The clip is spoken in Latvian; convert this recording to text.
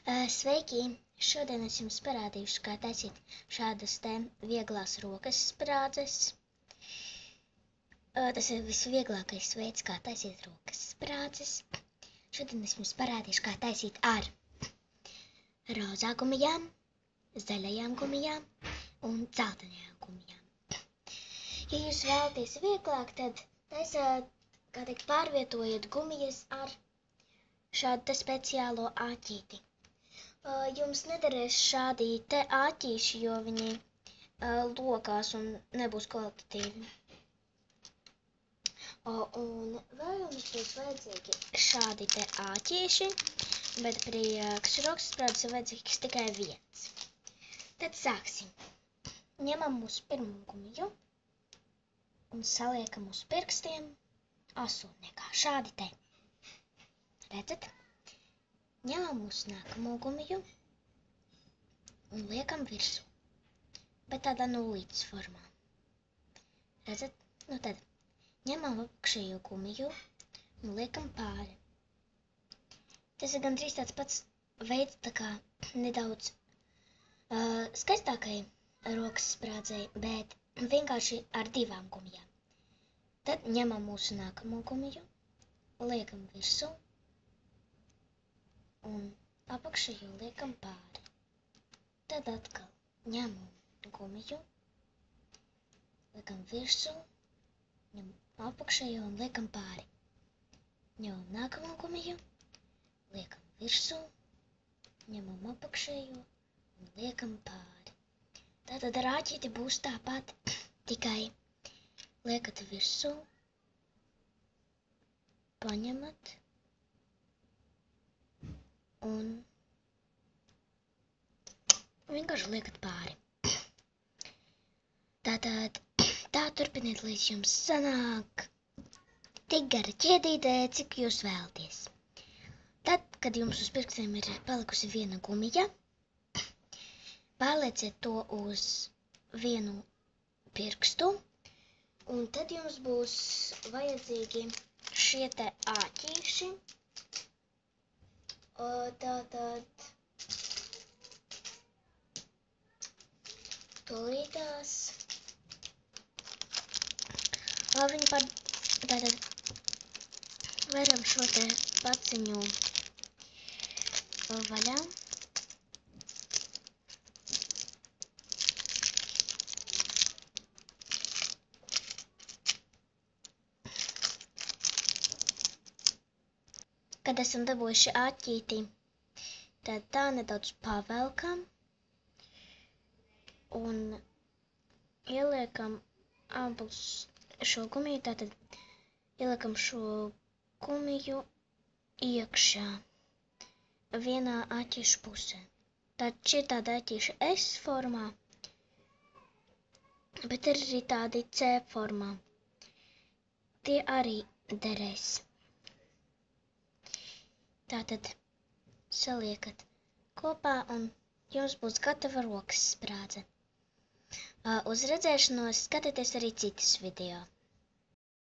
Sveiki! Šodien es jums parādīšu, kā taisīt šādas te vieglās rokas sprādzes. Tas ir visvieglākais veids, kā taisīt rokas sprādzes. Šodien es jums parādīšu, kā taisīt ar rozā gumijām, zaļajām gumijām un dzeltenajām gumijām. Ja jūs vēlaties vieglāk, tad taisāt, pārvietojiet gumijas ar šādu te speciālo āķīti. Jums nederēs šādi te āķīši, jo viņi lokās un nebūs kvalitatīvi. Un vēl jums būs vajadzīgi šādi te āķīši, bet priekš rokas sprādzes ir vajadzīgs tikai viens. Tad sāksim. Ņemam mūsu pirmo gumiju un saliekam uz pirkstiem asotniekā. Šādi te. Redzat? Ņemam mūsu nākamo gumiju un liekam virsū, bet tādā nulītes formā. Redzat? Nu tad ņemam apakšējo gumiju un liekam pāri. Tas ir gandrīz tāds pats veids, tā kā nedaudz skaistākai rokas sprādzei, bet vienkārši ar divām gumijām. Tad ņemam mūsu nākamo gumiju, liekam virsū un apakšējo liekam pāri. Tad atkal ņemam gumiju, liekam virsū, ņemam apakšējo un liekam pāri. Ņemam nākamo gumiju, liekam virsū, ņemam apakšējo un liekam pāri. Tātad ar āķīti būs tāpat, tikai liekat virsū, paņemat un vienkārši liekat pāri. Tātad tā turpiniet, līdz jums sanāk tik gara ķēdīte, cik jūs vēlaties. Tad, kad jums uz pirkstiem ir palikusi viena gumija, pārlieciet to uz vienu pirkstu, un tad jums būs vajadzīgi šie te āķīši. Tātad tolītās tātad varam šo te paciņu vaļā. Kad esam dabūjuši āķīti, tad tā nedaudz pavelkam un ieliekam abus šo gumiju, tātad ieliekam šo gumiju iekšā vienā āķīšu pusē. Tad šie tādi āķīši S formā, bet ir arī tādi C formā. Tie arī derēs. Tātad saliekat kopā un jums būs gatava rokas sprādze. Uz redzēšanos, skatieties arī citas video.